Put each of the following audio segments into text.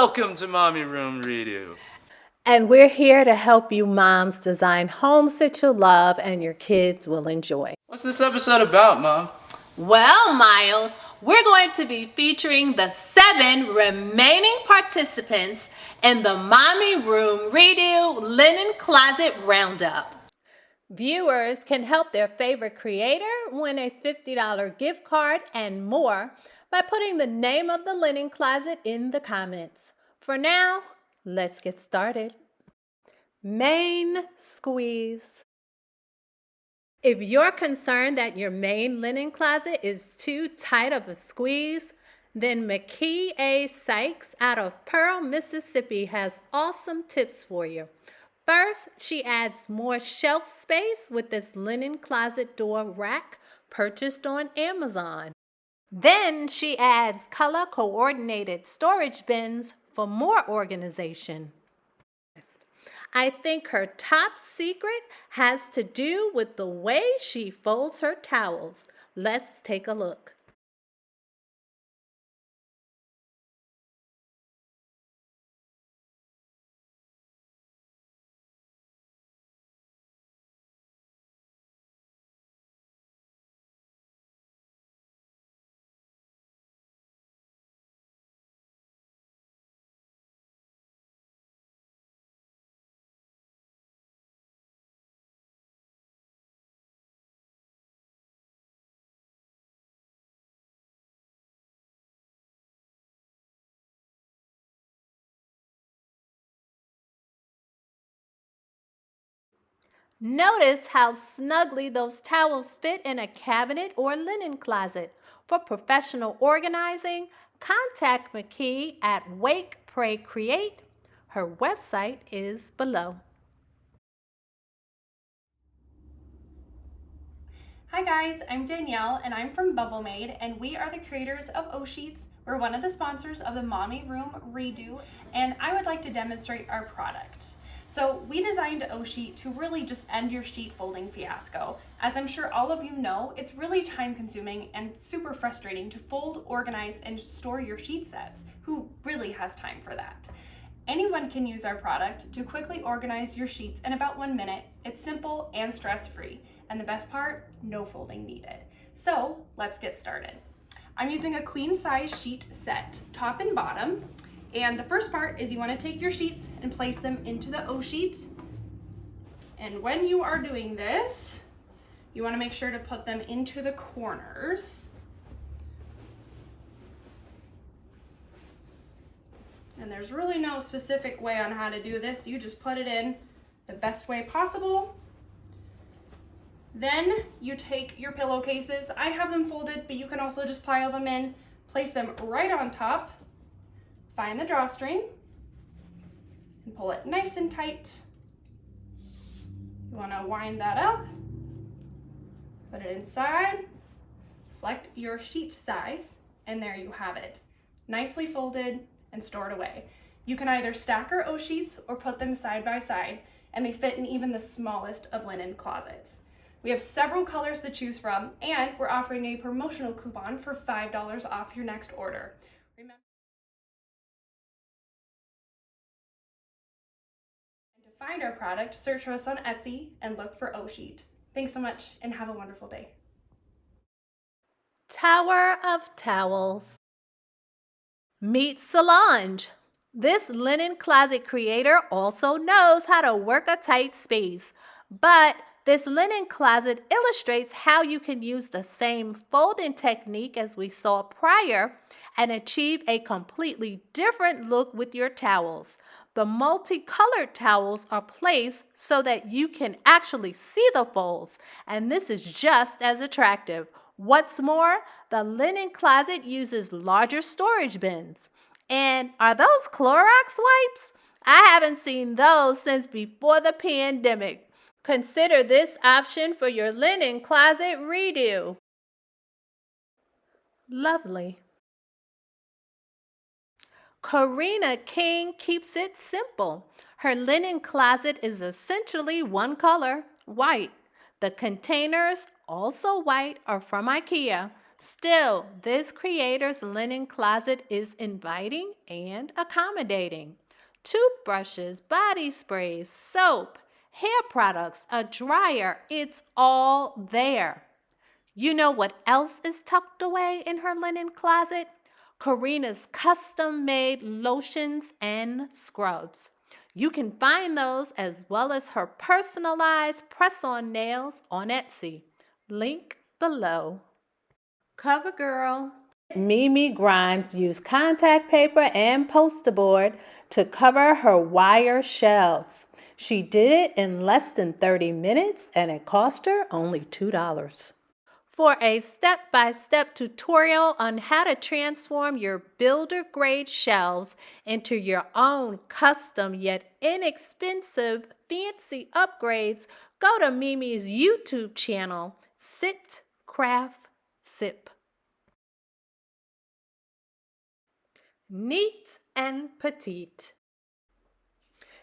Welcome to MommyRoomREDO. And we're here to help you moms design homes that you'll love and your kids will enjoy. What's this episode about, Mom? Well, Miles, we're going to be featuring the 7 remaining participants in the MommyRoomREDO Linen Closet Roundup. Viewers can help their favorite creator win a $50 gift card and more by putting the name of the linen closet in the comments. For now, let's get started. Main squeeze. If you're concerned that your main linen closet is too tight of a squeeze, then McKee A. Sykes out of Pearl, Mississippi has awesome tips for you. First, she adds more shelf space with this linen closet door rack purchased on Amazon. Then she adds color-coordinated storage bins for more organization. I think her top secret has to do with the way she folds her towels. Let's take a look. Notice how snugly those towels fit in a cabinet or linen closet. For professional organizing, contact McKee at Wake Pray Create. Her website is below. Hi guys, I'm Danielle and I'm from Bubblemaid and we are the creators of O-Sheets. We're one of the sponsors of the MommyRoomREDO and I would like to demonstrate our product. So we designed O-Sheet to really just end your sheet folding fiasco. As I'm sure all of you know, it's really time consuming and super frustrating to fold, organize, and store your sheet sets. Who really has time for that? Anyone can use our product to quickly organize your sheets in about 1 minute. It's simple and stress-free. And the best part, no folding needed. So let's get started. I'm using a queen size sheet set, top and bottom. And the first part is you want to take your sheets and place them into the O-Sheet. And when you are doing this, you want to make sure to put them into the corners. And there's really no specific way on how to do this. You just put it in the best way possible. Then you take your pillowcases. I have them folded, but you can also just pile them in, place them right on top, find the drawstring, and pull it nice and tight. You want to wind that up, put it inside, select your sheet size, and there you have it. Nicely folded and stored away. You can either stack our O-Sheets or put them side by side, and they fit in even the smallest of linen closets. We have several colors to choose from, and we're offering a promotional coupon for $5 off your next order. Remember to find our product, search for us on Etsy and look for O-Sheet. Thanks so much and have a wonderful day. Tower of Towels. Meet Solange. This linen closet creator also knows how to work a tight space, but this linen closet illustrates how you can use the same folding technique as we saw prior and achieve a completely different look with your towels. The multicolored towels are placed so that you can actually see the folds, and this is just as attractive. What's more, the linen closet uses larger storage bins. And are those Clorox wipes? I haven't seen those since before the pandemic. Consider this option for your linen closet redo. Lovely. Karina King keeps it simple. Her linen closet is essentially one color, white. The containers, also white, are from IKEA, Still, this creator's linen closet is inviting and accommodating. Toothbrushes, body sprays, soap, hair products, a dryer, it's all there. You know what else is tucked away in her linen closet? Karina's custom-made lotions and scrubs. You can find those as well as her personalized press-on nails on Etsy. Link below. CoverGirl. Mimi Grimes used contact paper and poster board to cover her wire shelves. She did it in less than 30 minutes and it cost her only $2. For a step-by-step tutorial on how to transform your builder-grade shelves into your own custom yet inexpensive fancy upgrades, go to Mimi's YouTube channel, Sit, Craft, Sip. Neat and petite.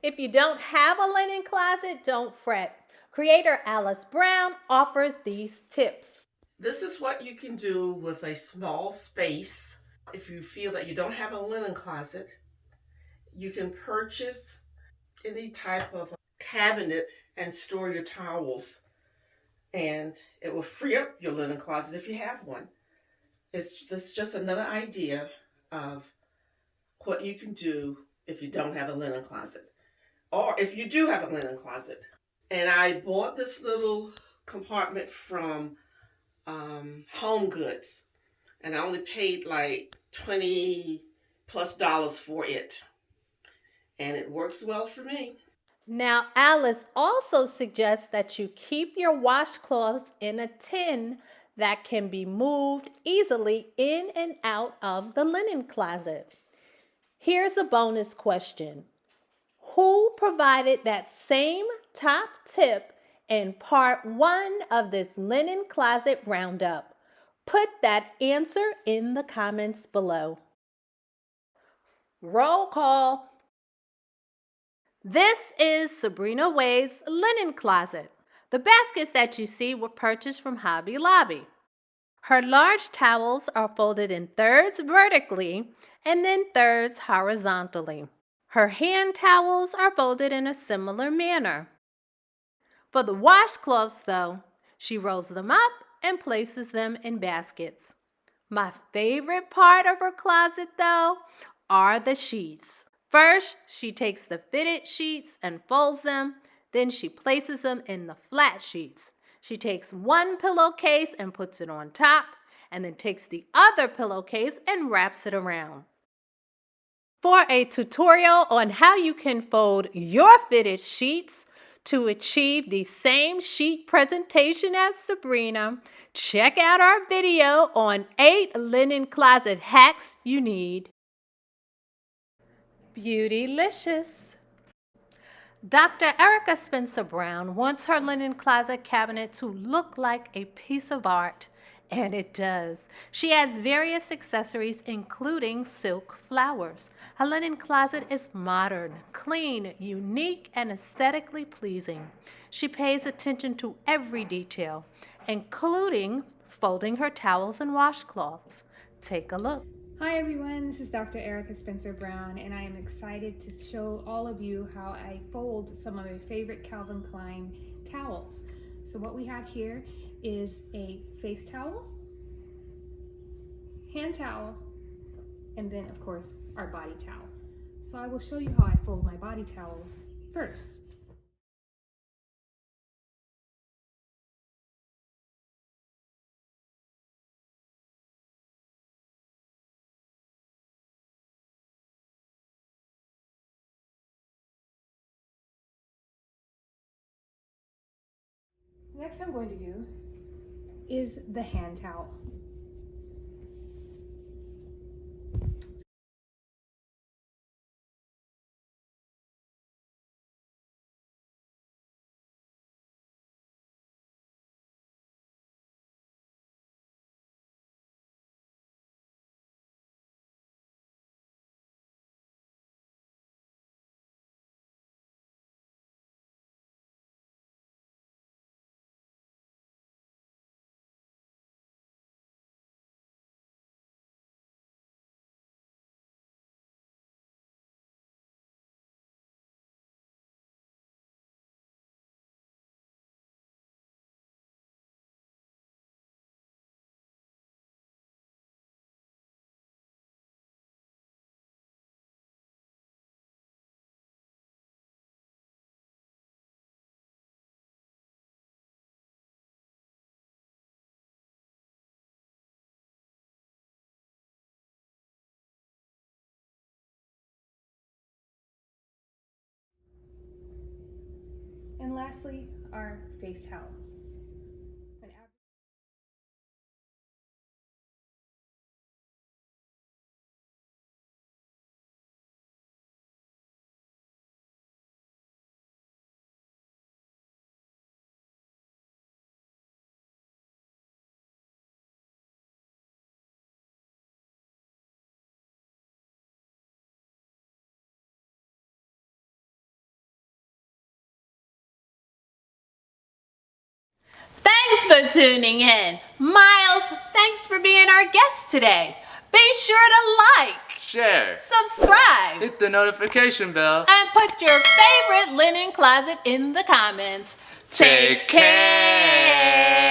If you don't have a linen closet, don't fret. Creator Alice Brown offers these tips. This is what you can do with a small space. If you feel that you don't have a linen closet, you can purchase any type of cabinet and store your towels, and it will free up your linen closet if you have one. It's just another idea of what you can do if you don't have a linen closet, or if you do have a linen closet. And I bought this little compartment from Home Goods, and I only paid like $20+ for it, and it works well for me. Now, Alice also suggests that you keep your washcloths in a tin that can be moved easily in and out of the linen closet. Here's a bonus question. Who provided that same top tip in part 1 of this linen closet roundup? Put that answer in the comments below. Roll call. This is Sabrina Wade's linen closet. The baskets that you see were purchased from Hobby Lobby. Her large towels are folded in thirds vertically and then thirds horizontally. Her hand towels are folded in a similar manner. For the washcloths, though, she rolls them up and places them in baskets. My favorite part of her closet, though, are the sheets. First, she takes the fitted sheets and folds them. Then she places them in the flat sheets. She takes one pillowcase and puts it on top, and then takes the other pillowcase and wraps it around. For a tutorial on how you can fold your fitted sheets to achieve the same sheet presentation as Sabrina, check out our video on 8 linen closet hacks you need. Beautylicious. Dr. Erica Spencer Brown wants her linen closet cabinet to look like a piece of art, and it does. She has various accessories, including silk flowers. Her linen closet is modern, clean, unique, and aesthetically pleasing. She pays attention to every detail, including folding her towels and washcloths. Take a look. Hi everyone, this is Dr. Erica Spencer Brown, and I am excited to show all of you how I fold some of my favorite Calvin Klein towels. So what we have here is a face towel, hand towel, and then of course our body towel. So I will show you how I fold my body towels first. Next I'm going to do is the hand towel. lastly, our face towel. Thanks for tuning in. Miles, thanks for being our guest today. Be sure to like, Share. subscribe, Hit the notification bell. and put your favorite linen closet in the comments. Take care.